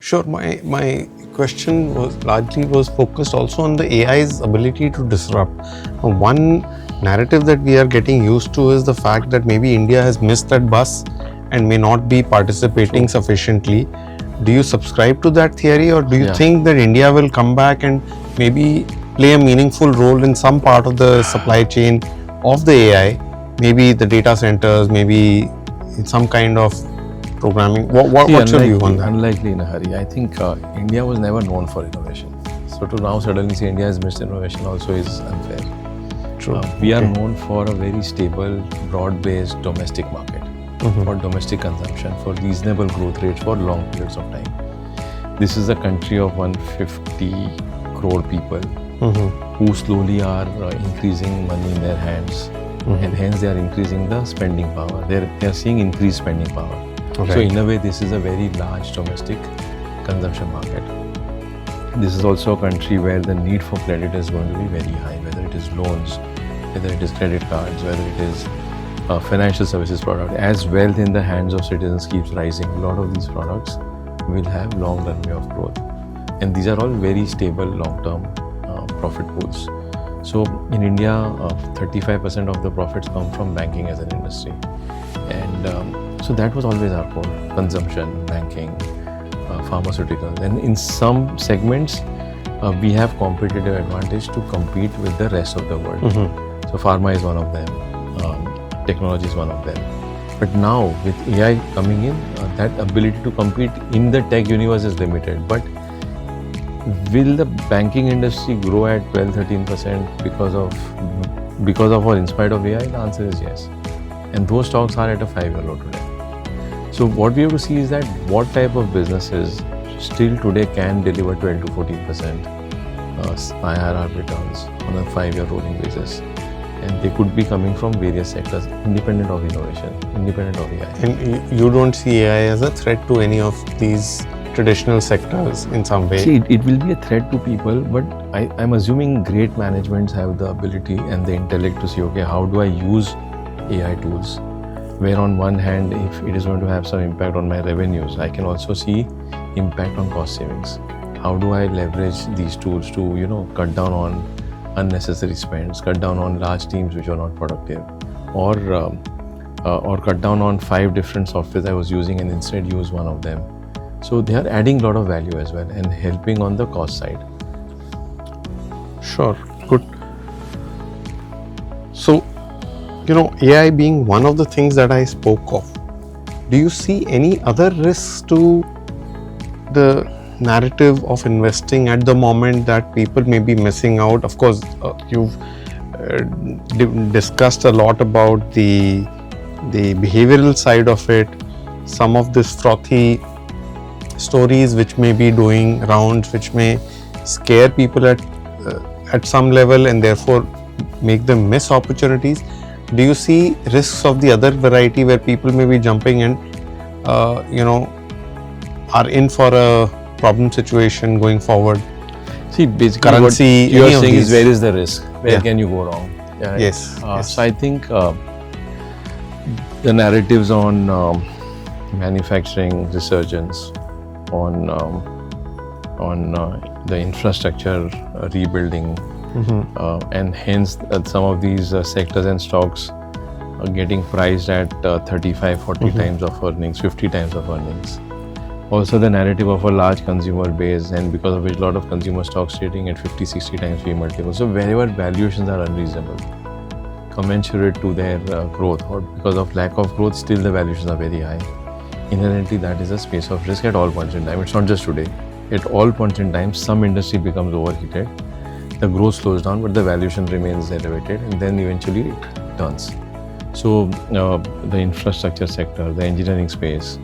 Sure. My question was focused also on the AI's ability to disrupt. One narrative that we are getting used to is the fact that maybe India has missed that bus and may not be participating sufficiently. Do you subscribe to that theory, or do you think that India will come back and maybe play a meaningful role in some part of the supply chain of the AI, maybe the data centers, maybe in some kind of programming? What's your view on that? Unlikely in a hurry. I think India was never known for innovation. So to now suddenly say India has missed innovation also is unfair. True. We are known for a very stable, broad-based domestic market, for domestic consumption, for reasonable growth rates for long periods of time. This is a country of 150 crore people who slowly are increasing money in their hands, and hence they are increasing the spending power. They are seeing increased spending power. Okay. So in a way, this is a very large domestic consumption market. This is also a country where the need for credit is going to be very high, whether it is loans, whether it is credit cards, whether it is financial services product. As wealth in the hands of citizens keeps rising, a lot of these products will have long runway of growth. And these are all very stable long-term profit pools. So in India, 35% of the profits come from banking as an industry. And so that was always our core: consumption, banking, pharmaceuticals. And in some segments, we have competitive advantage to compete with the rest of the world. So pharma is one of them, technology is one of them. But now with AI coming in, that ability to compete in the tech universe is limited. But will the banking industry grow at 12-13% because of or in spite of AI? The answer is yes. And those stocks are at a 5-year low today. So what we have to see is that what type of businesses still today can deliver 12-14% IRR returns on a 5-year rolling basis. And they could be coming from various sectors, independent of innovation, independent of AI. And you don't see AI as a threat to any of these traditional sectors in some way? See, it will be a threat to people, but I'm assuming great managements have the ability and the intellect to see, okay, how do I use AI tools? Where on one hand, if it is going to have some impact on my revenues, I can also see impact on cost savings. How do I leverage these tools to, cut down on unnecessary spends, cut down on large teams which are not productive, or cut down on 5 different softwares I was using and instead use one of them. So they are adding a lot of value as well and helping on the cost side. Sure, good. So, AI being one of the things that I spoke of, do you see any other risks to the narrative of investing at the moment that people may be missing out? Of course, you've discussed a lot about the behavioral side of it, some of this frothy stories which may be doing rounds, which may scare people at some level and therefore make them miss opportunities. Do you see risks of the other variety where people may be jumping and are in for a problem situation going forward? See, basically currency, what you are saying is, where is the risk? Where can you go wrong? Yeah, right? Yes. So I think the narratives on manufacturing resurgence, on the infrastructure rebuilding, and hence some of these sectors and stocks are getting priced at 35-40 times of earnings, 50 times of earnings. Also the narrative of a large consumer base, and because of which a lot of consumer stocks trading at 50-60 times P multiple. So wherever valuations are unreasonable, commensurate to their growth, or because of lack of growth, still the valuations are very high. Inherently, that is a space of risk at all points in time. It's not just today. At all points in time, some industry becomes overheated, the growth slows down, but the valuation remains elevated, and then eventually it turns. So the infrastructure sector, the engineering space,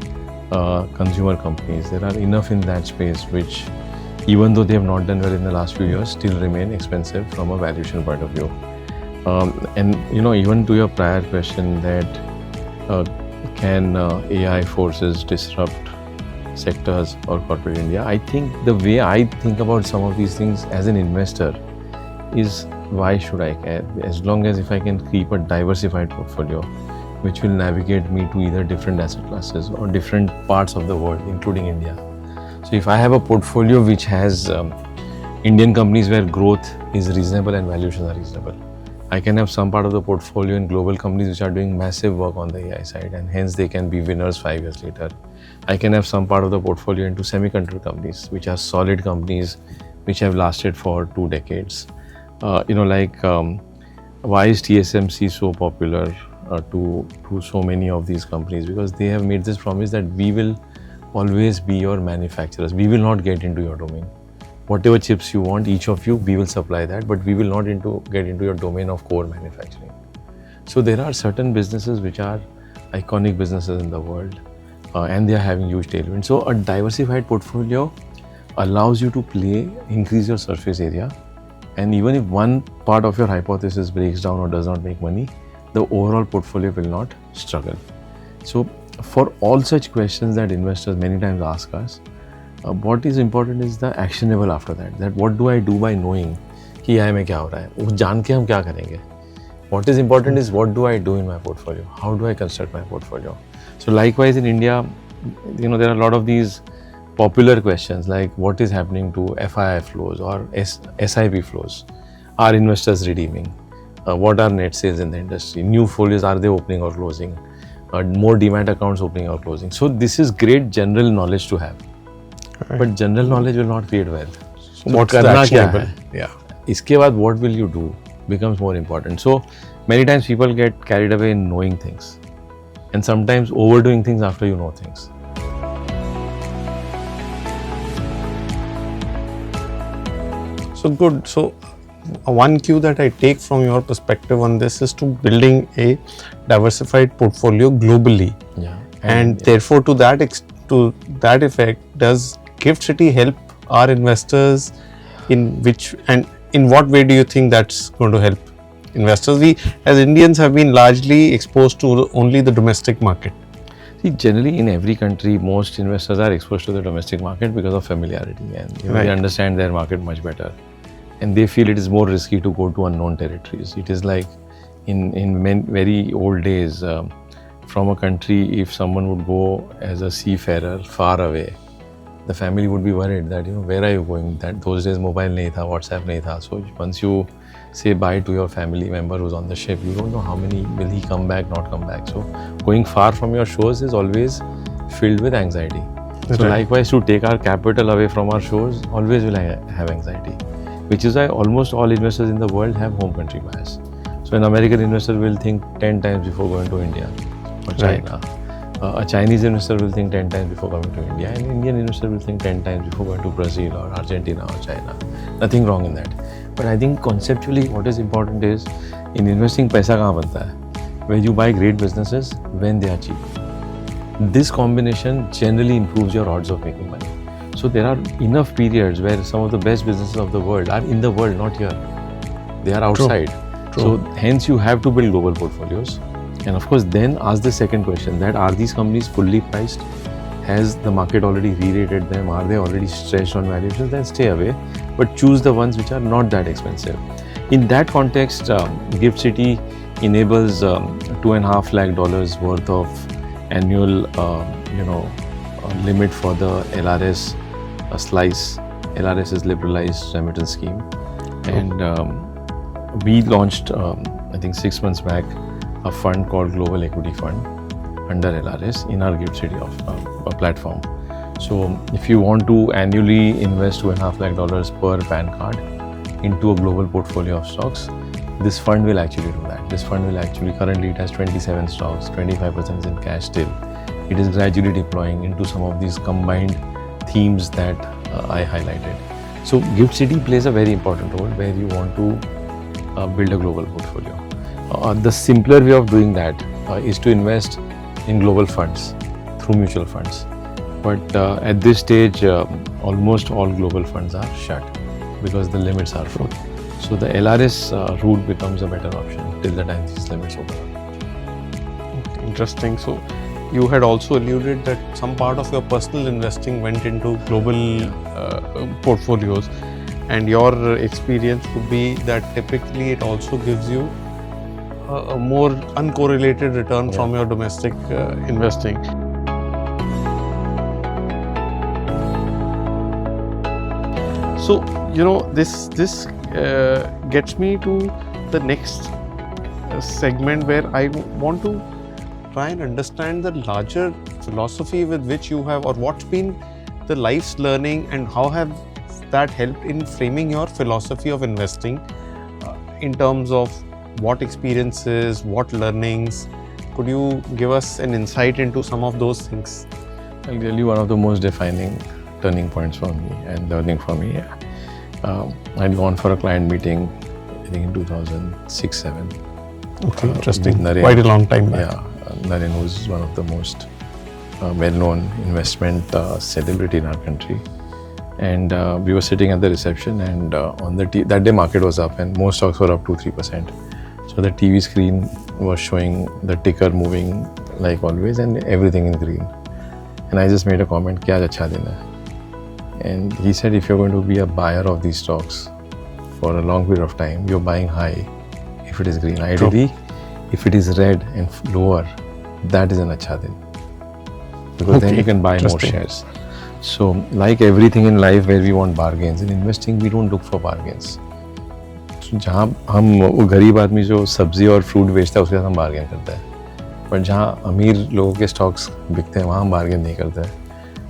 consumer companies, there are enough in that space which, even though they have not done well in the last few years, still remain expensive from a valuation point of view. And even to your prior question that can AI forces disrupt sectors or corporate India, I think the way I think about some of these things as an investor is, why should I care? As long as if I can keep a diversified portfolio which will navigate me to either different asset classes or different parts of the world, including India. So if I have a portfolio which has Indian companies where growth is reasonable and valuations are reasonable, I can have some part of the portfolio in global companies which are doing massive work on the AI side, and hence they can be winners 5 years later. I can have some part of the portfolio into semiconductor companies which are solid companies which have lasted for 2 decades. Why is TSMC so popular to so many of these companies? Because they have made this promise that we will always be your manufacturers. We will not get into your domain. Whatever chips you want, each of you, we will supply that, but we will not get into your domain of core manufacturing. So there are certain businesses which are iconic businesses in the world, and they are having huge tailwind. So a diversified portfolio allows you to increase your surface area, and even if one part of your hypothesis breaks down or does not make money, the overall portfolio will not struggle. So for all such questions that investors many times ask us, what is important is the actionable after that. That what do I do by knowing कि AI में क्या हो रहा है? वो जान के हम क्या करेंगे? What is important is what do I do in my portfolio? How do I construct my portfolio? So likewise in India, there are a lot of these popular questions like what is happening to FII flows or SIP flows? Are investors redeeming? What are net sales in the industry? New folios, are they opening or closing? More demat accounts opening or closing. So this is great general knowledge to have. Right. But general knowledge will not create wealth. So what's the actionable? Yeah. Iske baad what will you do becomes more important. So many times people get carried away in knowing things, and sometimes overdoing things after you know things. So good. So one cue that I take from your perspective on this is to building a diversified portfolio globally. Yeah. And therefore to that effect, does Gift City help our investors in what way do you think that's going to help investors? We as Indians have been largely exposed to only the domestic market. See, generally in every country, most investors are exposed to the domestic market because of familiarity, and they understand their market much better, and they feel it is more risky to go to unknown territories. It is like in very old days, from a country, if someone would go as a seafarer far away, the family would be worried that, where are you going? That those days mobile nahi tha, WhatsApp nahi tha. So once you say bye to your family member who's on the ship, you don't know how many, will he come back, not come back. So going far from your shores is always filled with anxiety. So likewise, to take our capital away from our shores, always will have anxiety, which is why almost all investors in the world have home country bias. So an American investor will think 10 times before going to India or China. A Chinese investor will think 10 times before coming to India, and an Indian investor will think 10 times before going to Brazil or Argentina or China. Nothing wrong in that. But I think conceptually what is important is, in investing paisa kahan banta hai? Where you buy great businesses when they are cheap. This combination generally improves your odds of making money. So there are enough periods where some of the best businesses of the world are in the world, not here. They are outside. True. So hence you have to build global portfolios. And of course, then ask the second question, that are these companies fully priced? Has the market already re-rated them? Are they already stretched on valuations? Then stay away, but choose the ones which are not that expensive. In that context, Gift City enables $2.5 lakh worth of annual, limit for the LRS slice. LRS is liberalized remittance scheme, and we launched, I think 6 months back, a fund called Global Equity Fund under LRS in our Gift City platform. So if you want to annually invest $2.5 lakh per PAN card into a global portfolio of stocks, this fund will actually do that. This fund will actually, currently it has 27 stocks, 25% is in cash still. It is gradually deploying into some of these combined themes that I highlighted. So Gift City plays a very important role where you want to build a global portfolio. The simpler way of doing that is to invest in global funds through mutual funds. But at this stage, almost all global funds are shut because the limits are full. So the LRS route becomes a better option till the time these limits open up. Okay, interesting. So you had also alluded that some part of your personal investing went into global portfolios, and your experience would be that typically it also gives you a more uncorrelated return from your domestic investing. So this gets me to the next segment where I want to try and understand the larger philosophy with which you have, or what's been the life's learning, and how have that helped in framing your philosophy of investing in terms of what experiences, what learnings. Could you give us an insight into some of those things? I'll tell you one of the most defining turning points for me and learning for me. I'd gone for a client meeting, I think in 2006-07. Okay, interesting. Naren, quite a long time back. Yeah, Naren, who's one of the most well-known investment celebrity in our country. And we were sitting at the reception, and on the that day market was up and most stocks were up 2-3%. So the TV screen was showing the ticker moving like always and everything in green. And I just made a comment, "Kya acha din hai?" And he said, if you're going to be a buyer of these stocks for a long period of time, you're buying high if it is green. Ideally, if it is red and lower, that is an acha din. Because then you can buy more shares. So like everything in life where we want bargains, in investing we don't look for bargains. So जहाँ हम वो गरीब आदमी जो सब्जी और fruit बेचता है उसके साथ हम बार्गेन करते हैं, पर जहाँ अमीर लोगों के स्टॉक्स बिकते हैं वहाँ हम बार्गेन नहीं करते हैं.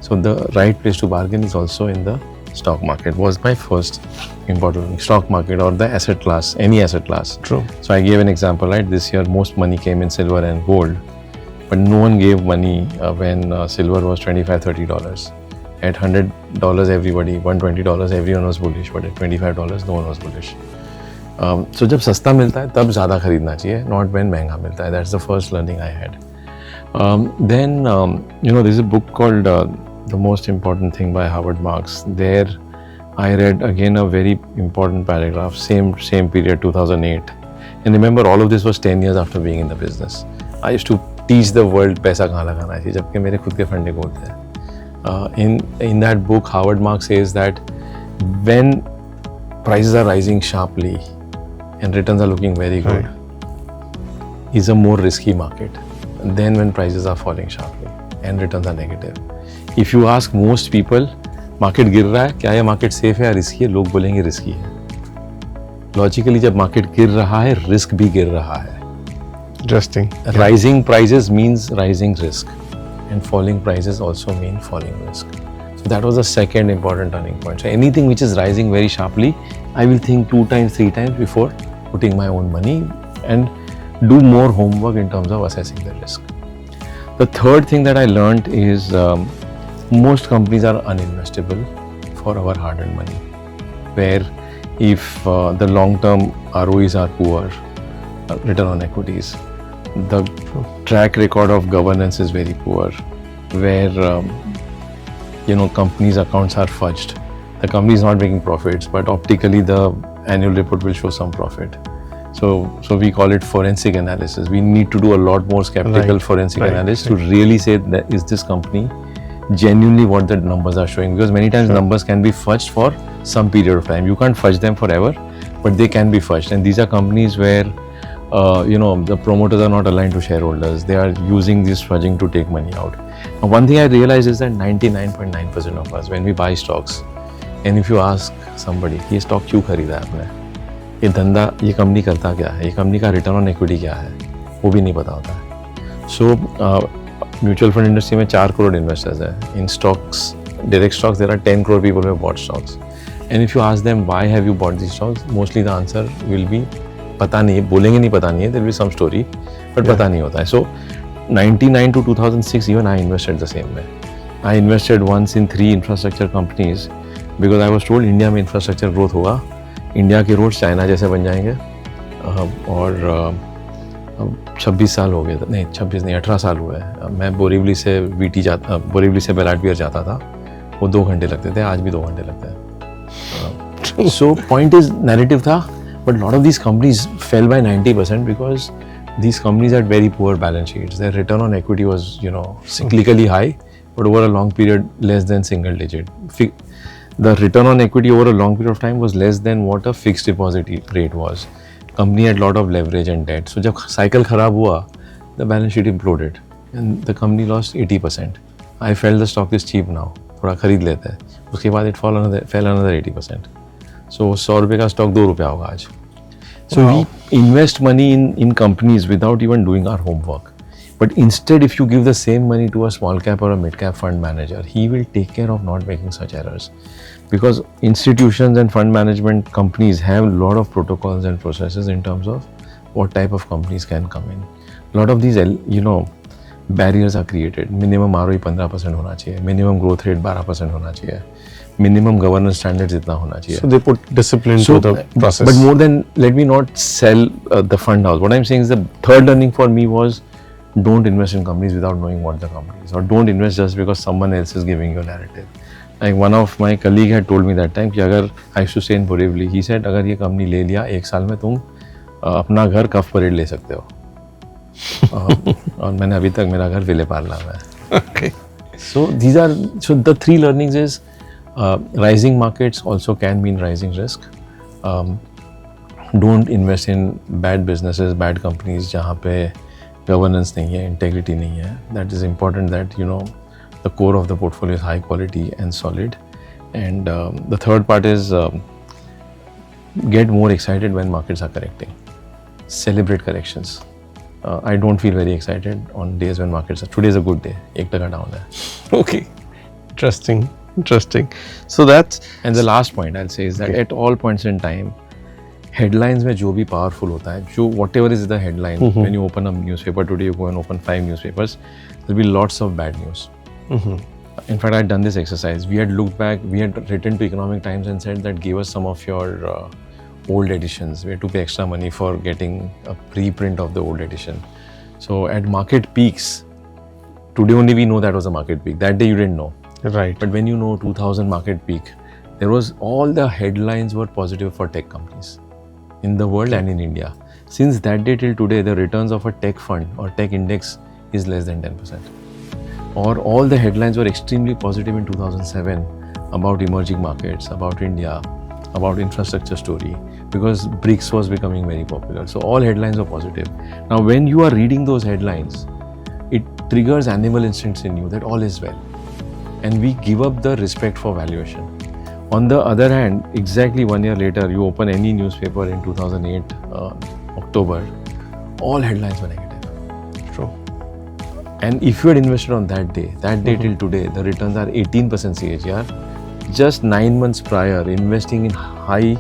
So the right place to bargain is also in the stock market. Was my first important thing. Stock market or the asset class, any asset class. True. So I gave an example, right? This year most money came in silver and gold, but no one gave money when silver was $25-30. At $100 everybody, $120 everyone was bullish, but at $25 no one was bullish. So जब सस्ता मिलता है तब ज़्यादा खरीदना चाहिए, not when महंगा मिलता है. That's the first learning I had. Then there's a book called The Most Important Thing by Howard Marks. There I read again a very important paragraph, same period, 2008. And remember, all of this was 10 years after being in the business. I used to teach the world पैसा कहाँ लगाना चाहिए, जबकि मेरे खुद के फंडे को होते हैं. In that book, Howard Marks says that when prices are rising sharply and returns are looking very good, is a more risky market than when prices are falling sharply and returns are negative. If you ask most people, market गिर रहा है, क्या ये market safe है या risky है, लोग बोलेंगे risky है. Logically, जब market गिर रहा है, risk भी गिर रहा है. Interesting. Rising prices means rising risk, and falling prices also mean falling risk. So that was the second important turning point. So anything which is rising very sharply, I will think 2 times, 3 times before putting my own money and do more homework in terms of assessing the risk. The third thing that I learned is most companies are uninvestable for our hard-earned money, where if the long-term ROEs are poor, return on equities, the track record of governance is very poor, where companies' accounts are fudged. The company is not making profits, but optically the annual report will show some profit. So we call it forensic analysis. We need to do a lot more skeptical forensic analysis to really say that is this company genuinely what the numbers are showing, because many times numbers can be fudged for some period of time. You can't fudge them forever, but they can be fudged. And these are companies where the promoters are not aligned to shareholders. They are using this fudging to take money out. Now, one thing I realized is that 99.9% of us, when we buy stocks, and if you ask somebody, ये stock क्यों खरीदा है आपने? ये धंधा, ये company करता क्या है? ये कंपनी का रिटर्न ऑन इक्विटी क्या है? वो भी नहीं पता होता है. So म्यूचुअल फंड इंडस्ट्री में 4 करोड़ इन्वेस्टर्स हैं. In stocks, direct stocks, there are 10 crore people who have bought stocks. And if you ask them why have you bought these stocks, mostly the answer will be पता नहीं है. बोलेंगे नहीं पता नहीं है. There will be some story, but पता नहीं होता है. So 99 to 2006, even I invested the same way. I invested once in 3 infrastructure companies because I was told India में infrastructure growth होगा, इंडिया के रोड्स चाइना जैसे बन जाएंगे. और 26 साल हो गए, नहीं 26 नहीं 18 साल हुए. मैं बोरीवली से बेलाट पियर जाता था, वो 2 घंटे लगते थे, आज भी 2 घंटे लगते हैं. So point is narrative था, but a lot of these companies fell by 90% because these companies had very poor balance sheets. Their return on equity was cyclically high, but over a long period less than single digit. The return on equity over a long period of time was less than what a fixed deposit rate was. Company had a lot of leverage and debt. So जब cycle खराब हुआ, the balance sheet imploded and the company lost 80%. I felt the stock is cheap now. थोड़ा खरीद लेते हैं. उसके बाद it fell another 80%. So 100 रुपये का स्टॉक 2 रुपया होगा आज. So Wow. we invest money in companies without even doing our homework. But instead, if you give the same money to a small cap or a mid cap fund manager, he will take care of not making such errors. Because institutions and fund management companies have a lot of protocols and processes in terms of what type of companies can come in. A lot of these, barriers are created. Minimum ROE 15% होना चाहिए, minimum growth rate 12% होना चाहिए, minimum governance standards इतना होना चाहिए. So they put discipline to the process. But more than, let me not sell the fund house. What I'm saying is the third learning for me was don't invest in companies without knowing what the company is, or don't invest just because someone else is giving you a narrative. Like one of my colleague had told me that time कि अगर I used to stay in Borivali, he said अगर ये company ले लिया 1 साल में तुम अपना घर कफ परेड ले सकते हो. और मैंने अभी तक मेरा घर विले पार्ला में है. Okay. So the 3 learnings is rising markets also can mean rising risk. Don't invest in bad businesses, bad companies जहाँ पे governance नहीं है, integrity नहीं है. That is important that the core of the portfolio is high quality and solid. And the third part is get more excited when markets are correcting. Celebrate corrections. I don't feel very excited on days when markets are. Today is a good day. 1% down है. Okay. Interesting. So that's. And the last point I'll say is that at all points in time, headlines में जो भी powerful होता है, जो whatever is the headline, when you open a newspaper today, you go and open 5 newspapers, there'll be lots of bad news. In fact, I had done this exercise. We had looked back, we had written to Economic Times and said that give us some of your old editions. We had to pay extra money for getting a preprint of the old edition. So at market peaks, today only we know that was a market peak. That day you didn't know. Right. But when you know 2000 market peak, there was all the headlines were positive for tech companies in the world and in India. Since that day till today, the returns of a tech fund or tech index is less than 10%. Or all the headlines were extremely positive in 2007 about emerging markets, about India, about infrastructure story, because BRICS was becoming very popular. So all headlines were positive. Now when you are reading those headlines, it triggers animal instincts in you that all is well. And we give up the respect for valuation. On the other hand, exactly 1 year later, you open any newspaper in 2008, October, all headlines were negative. True. And if you had invested on that day till today, the returns are 18% CAGR. Just 9 months prior, investing in high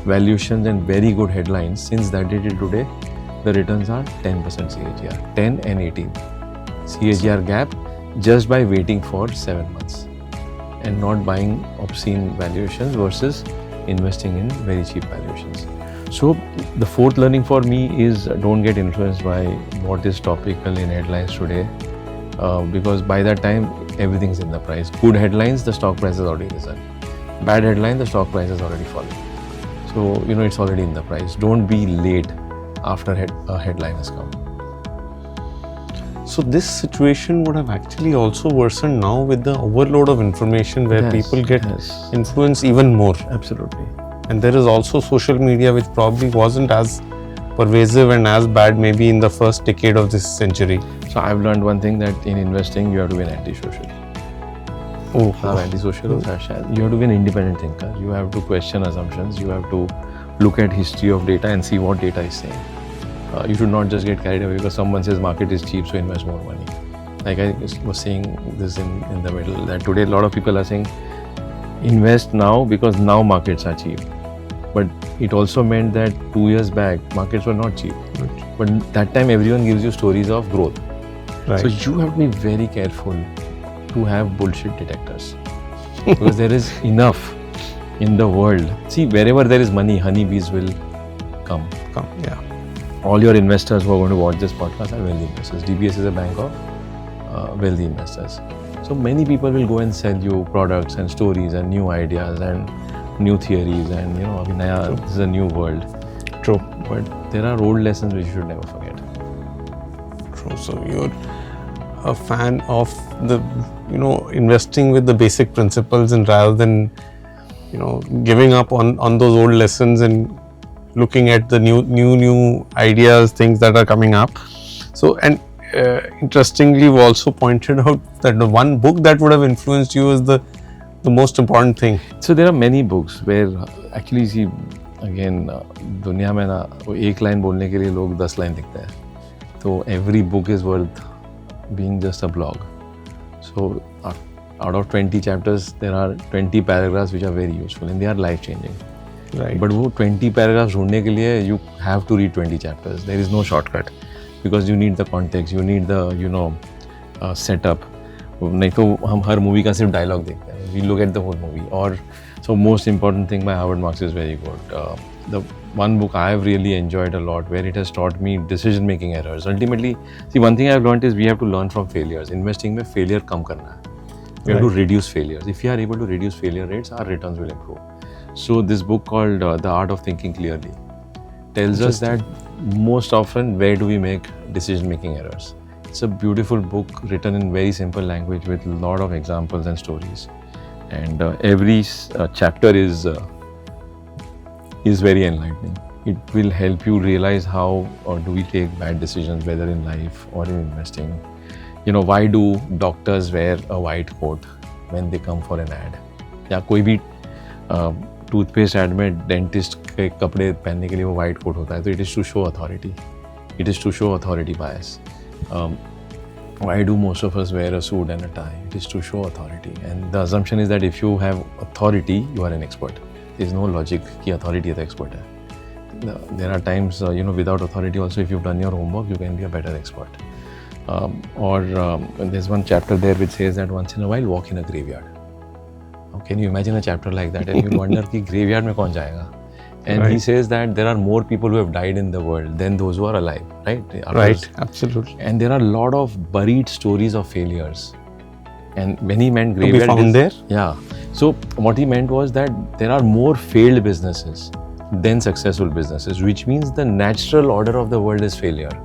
valuations and very good headlines, since that day till today, the returns are 10% CAGR, 10 and 18 CAGR gap, just by waiting for 7 months and not buying obscene valuations versus investing in very cheap valuations. So the fourth learning for me is don't get influenced by what is topical in headlines today, because by that time everything's in the price. Good headlines, the stock price has already risen. Bad headline, the stock price has already fallen. So it's already in the price. Don't be late after a headline has come. So this situation would have actually also worsened now with the overload of information where Yes, people get yes. influenced even more. Absolutely. And there is also social media, which probably wasn't as pervasive and as bad maybe in the first decade of this century. So I've learned one thing, that in investing you have to be an anti-social. Not anti-social, you have to be an independent thinker. You have to question assumptions. You have to look at history of data and see what data is saying. You should not just get carried away because someone says market is cheap, so invest more money. Like I was saying this in the middle, that today a lot of people are saying invest now because now markets are cheap. But it also meant that 2 years back markets were not cheap. Right. But that time everyone gives you stories of growth. Right. So you have to be very careful to have bullshit detectors because there is enough in the world. See, wherever there is money, honeybees will come. Yeah. All your investors who are going to watch this podcast are wealthy investors. DBS is a bank of wealthy investors. So many people will go and sell you products and stories and new ideas and new theories and this is a new world. True. But there are old lessons which you should never forget. True. So you're a fan of the investing with the basic principles, and rather than giving up on those old lessons and looking at the new ideas, things that are coming up. So, and interestingly, we also pointed out that the one book that would have influenced you is the the most important thing. So there are many books where actually see again दुनिया में ना वो एक line बोलने के लिए लोग 10 line लिखते हैं, तो every book is worth being just a blog. So out of 20 chapters there are 20 paragraphs which are very useful and they are life changing. Right. But वो 20 paragraphs ढूंढने के लिए you have to read 20 chapters. There is no shortcut because you need the context, you need the setup. नहीं तो हम हर movie का सिर्फ dialogue देखते हैं, we look at the whole movie. और so most important thing by Howard Marks is very good. The one book I have really enjoyed a lot where it has taught me decision making errors. Ultimately, see, one thing I have learned is we have to learn from failures. Investing में failure कम करना है. We have to reduce failures. If we are able to reduce failure rates, our returns will improve. So this book called The Art of Thinking Clearly tells us that most often where do we make decision making errors. It's a beautiful book written in very simple language with a lot of examples and stories, and every chapter is very enlightening. It will help you realize how or do we take bad decisions, whether in life or in investing. You know, why do doctors wear a white coat when they come for an ad? या कोई भी toothpaste add में dentist के कपड़े पहनने के लिए वो वाइट कोट होता है, तो it is to show authority. It is to show authority bias. Why do most of us wear a suit and a tie? It is to show authority. And the assumption is that if you have authority, you are an expert. There is no logic कि authority है तो expert है. There are times, without authority also, if you've done your homework, you can be a better expert. There's one chapter there which says that once in a while, walk in a graveyard. Can you imagine a chapter like that? And you wonder कि graveyard में कौन जाएगा? And he says that there are more people who have died in the world than those who are alive, right? Right, absolutely. And there are a lot of buried stories of failures. And when he meant graveyard, to be found there? Yeah. So what he meant was that there are more failed businesses than successful businesses, which means the natural order of the world is failure.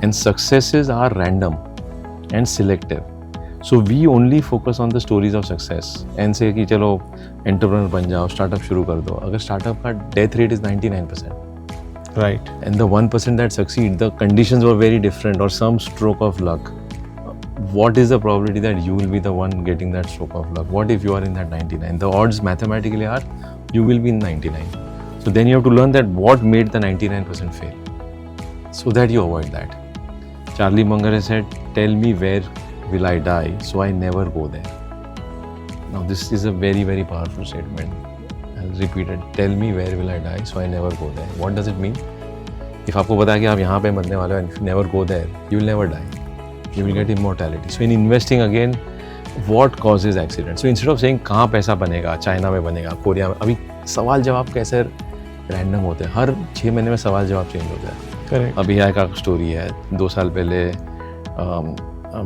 And successes are random and selective. So we only focus on the stories of success and say कि चलो entrepreneur बन जाओ, startup शुरू कर दो. अगर startup का death rate is 99%. Right. And the 1% that succeed, the conditions were very different or some stroke of luck. What is the probability that you will be the one getting that stroke of luck? What if you are in that 99? The odds mathematically are you will be in 99. So then you have to learn that what made the 99% fail so that you avoid that. Charlie Munger has said, tell me where will I die so I never go there. Now this is a very, very powerful statement. I'll repeat it. Tell me where will I die so I never go there. What does it mean? If आपको पता है कि आप यहाँ पे मरने वाले हो and if you never go there, you will never die. You will get immortality. So in investing again, what causes accidents? So instead of saying कहाँ पैसा बनेगा, चाइना में बनेगा, कोरिया में, अभी सवाल जवाब कैसे रैंडम होते हैं. हर 6 महीने में सवाल जवाब चेंज होता है. Correct. अभी AI का स्टोरी है, 2 साल पहले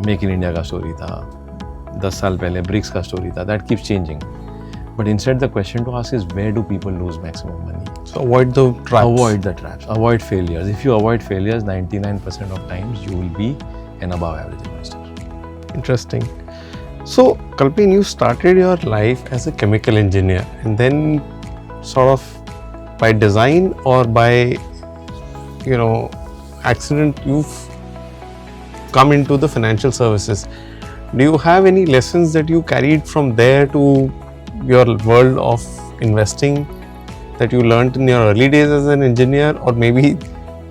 मेक इन इंडिया का स्टोरी था, 10 साल पहले ब्रिक्स का स्टोरी था. That keeps changing. But instead the question to ask is where do people lose maximum money. So avoid the traps. Avoid the traps. Avoid failures. If you avoid failures, 99% of times you will be an above average investor. Interesting. So, Kalpin, you started your life as a chemical engineer and then sort of by design or by, accident, you've come into the financial services. Do you have any lessons that you carried from there to your world of investing that you learned in your early days as an engineer, or maybe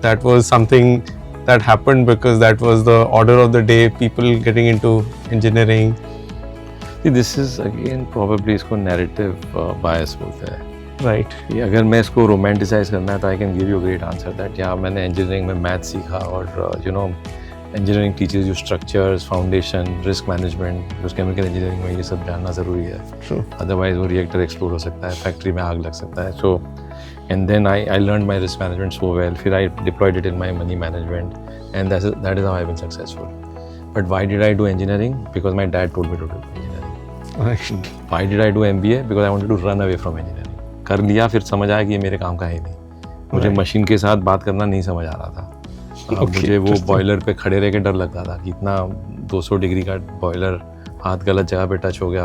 that was something that happened because that was the order of the day, people getting into engineering? See, this is again probably इसको narrative bias बोलते हैं. Right. अगर मैं इसको romanticize करना है तो I can give you a great answer that yeah, मैंने engineering में math सीखा और engineering teaches you structures, foundation, risk management. because chemical engineering में ये सब जानना ज़रूरी है. True. Otherwise वो reactor explode हो सकता है, factory में आग लग सकता है. So and then I learned my risk management so well. फिर I deployed it in my money management and that is how I've been successful. But why did I do engineering? Because my dad told me to do engineering. Right. Why did I do MBA? Because I wanted to run away from engineering. कर लिया, फिर समझ आया कि ये मेरे काम का है नहीं. मुझे मशीन के साथ बात करना नहीं समझ आ रहा था. मुझे वो बॉयलर पे खड़े रह के डर लगता था कि इतना 200 डिग्री का बॉयलर, हाथ गलत जगह पे टच हो गया.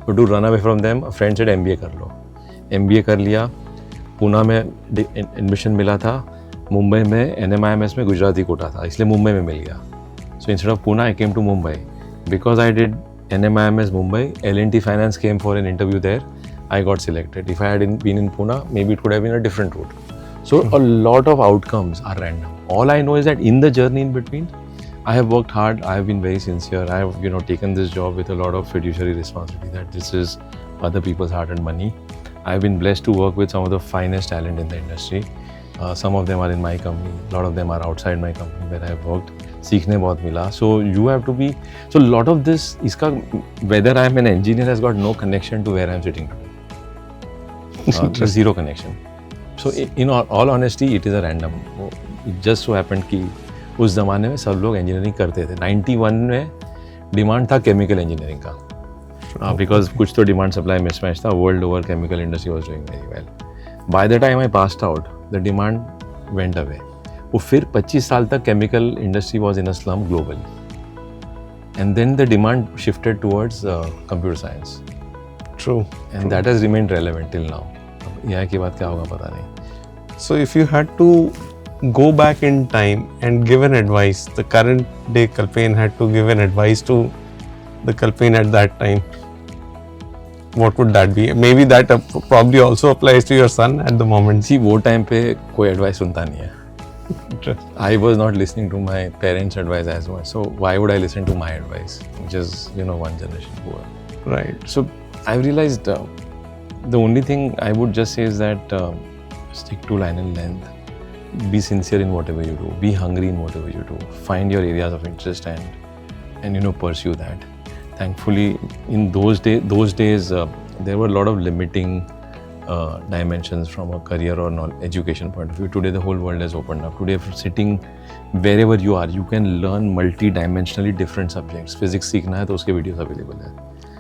तो to run away from them, friend said MBA कर लो. MBA कर लिया. पूना में एडमिशन मिला था. मुंबई में NMIMS में गुजराती कोटा था, इसलिए मुंबई में मिल गया. So instead of Poona I came to Mumbai because I did NMIMS Mumbai, L&T Finance came for an interview there. I got selected. If I had been in Pune, maybe it could have been a different route. So a lot of outcomes are random. All I know is that in the journey in between, I have worked hard. I have been very sincere. I have, taken this job with a lot of fiduciary responsibility that this is other people's hard-earned money. I have been blessed to work with some of the finest talent in the industry. Some of them are in my company. A lot of them are outside my company where I have worked. सीखने बहुत मिला. So you have to be. So a lot of this, whether I am an engineer has got no connection to where I am sitting today. Zero connection. So in all honesty, it is a random. It just so happened कि उस ज़माने में सब लोग engineering करते थे. 91 में demand था chemical engineering का. Because कुछ तो demand supply mismatch था. World over chemical industry was doing very well. By the time I passed out, the demand went away. वो फिर 25 साल तक chemical industry was in a slum globally. And then the demand shifted towards computer science. True. And that has remained relevant till now. यहाँ के बाद क्या होगा पता नहीं. So if you had to go back in time and give an advice, the current day Kalpen had to give an advice to the Kalpen at that time, what would that be? Maybe that probably also applies to your son at the moment. See, वो time पे कोई advice सुनता नहीं है. I was not listening to my parents' advice as much. So why would I listen to my advice, which is, one generation poor? Right. So I've realized the only thing I would just say is that stick to line and length. Be sincere in whatever you do. Be hungry in whatever you do. Find your areas of interest and pursue that. Thankfully, in those days, there were a lot of limiting dimensions from a career or education point of view. Today, the whole world has opened up. Today, sitting wherever you are, you can learn multi-dimensionally different subjects. Physics सीखना है तो उसके videos available है.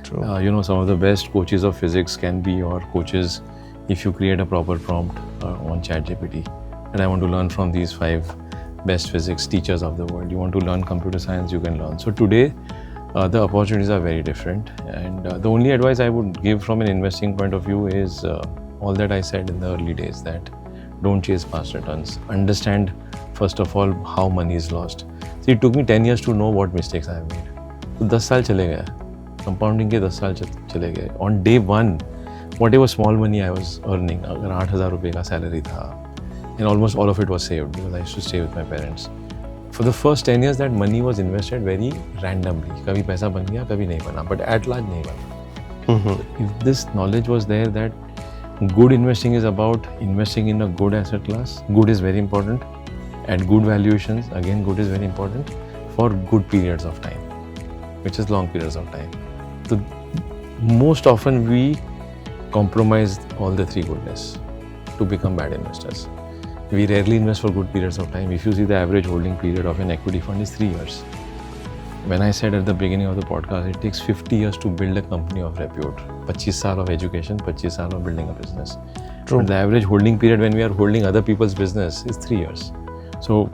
True. Some of the best coaches of physics can be your coaches if you create a proper prompt on ChatGPT. And I want to learn from these 5 best physics teachers of the world. You want to learn computer science, you can learn. So today, the opportunities are very different. And the only advice I would give from an investing point of view is all that I said in the early days, that don't chase past returns. Understand, first of all, how money is lost. See, it took me 10 years to know what mistakes I have made. So 10 साल चले गए. Compounding के 10 साल चले गए. On day 1, whatever small money I was earning, अगर 8,000 रुपये का salary था, and almost all of it was saved because I used to stay with my parents. For the first 10 years, that money was invested very randomly. कभी पैसा बन गया, कभी नहीं बना, but at large नहीं बना. If this knowledge was there that good investing is about investing in a good asset class, good is very important, at good valuations, again good is very important, for good periods of time, which is long periods of time. So most often we compromise all the 3 goodness to become bad investors. We rarely invest for good periods of time. If you see, the average holding period of an equity fund is 3 years. When I said at the beginning of the podcast, it takes 50 years to build a company of repute. 25 साल of education, 25 साल of building a business. True. But the average holding period when we are holding other people's business is 3 years. So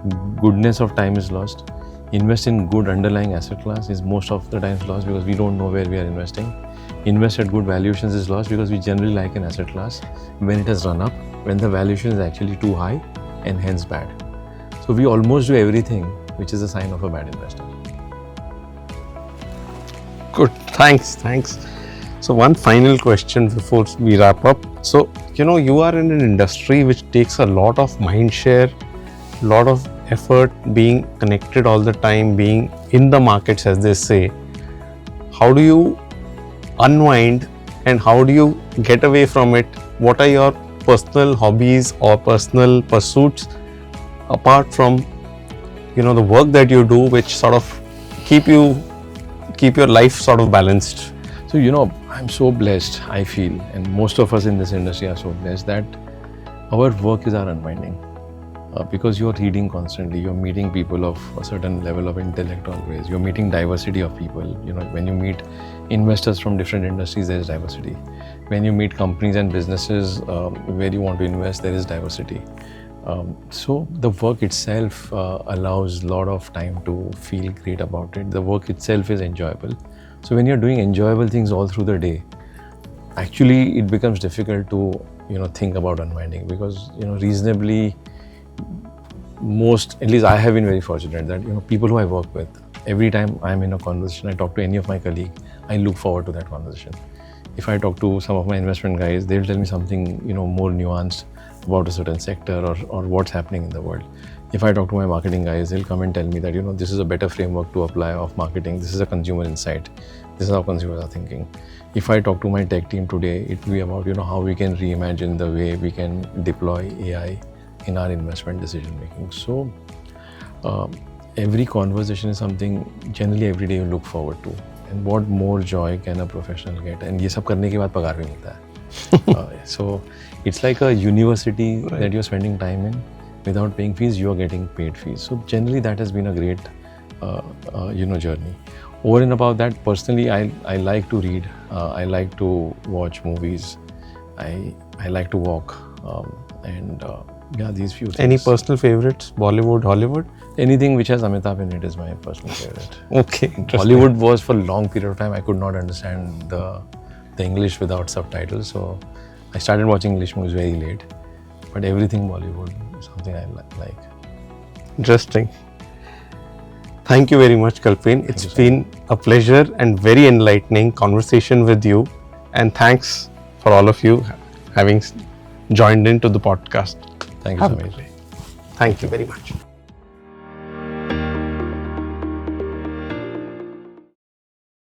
goodness of time is lost. Invest in good underlying asset class is most of the times lost because we don't know where we are investing. Invest at good valuations is lost because we generally like an asset class when it has run up, when the valuation is actually too high and hence bad. So we almost do everything which is a sign of a bad investor. Good. Thanks. So one final question before we wrap up. So, you are in an industry which takes a lot of mind share, lot of effort, being connected all the time, being in the markets, as they say. How do you unwind and how do you get away from it? What are your personal hobbies or personal pursuits apart from the work that you do, which sort of keep your life sort of balanced? So I'm so blessed, I feel, and most of us in this industry are so blessed that our work is our unwinding. Because you're reading constantly, you're meeting people of a certain level of intellect always, you're meeting diversity of people. When you meet investors from different industries, there is diversity. When you meet companies and businesses where you want to invest, there is diversity. So the work itself allows a lot of time to feel great about it. The work itself is enjoyable. So when you're doing enjoyable things all through the day, actually it becomes difficult to think about unwinding because reasonably at least I have been very fortunate that people who I work with, every time I'm in a conversation, I talk to any of my colleagues, I look forward to that conversation. If I talk to some of my investment guys, they'll tell me something, more nuanced about a certain sector or what's happening in the world. If I talk to my marketing guys, they'll come and tell me that, this is a better framework to apply of marketing. This is a consumer insight. This is how consumers are thinking. If I talk to my tech team today, it will be about, how we can reimagine the way we can deploy AI in our investment decision making. So every conversation is something generally every day you look forward to. And what more joy can a professional get? And ये सब करने के बाद पगार भी मिलता है. So it's like a university that you're spending time in. Without paying fees, you are getting paid fees. So generally that has been a great, journey. Over and above that, personally, I like to read. I like to watch movies. I like to walk. These few things. Any personal favorites? Bollywood, Hollywood? Anything which has Amitabh in it is my personal favorite. Okay. Hollywood was for a long period of time. I could not understand the English without subtitles. So I started watching English movies very late. But everything Bollywood is something I like. Interesting. Thank you very much, Kalpin. It's been a pleasure and very enlightening conversation with you. And thanks for all of you having joined into the podcast. Thank you so much. Thank you very much.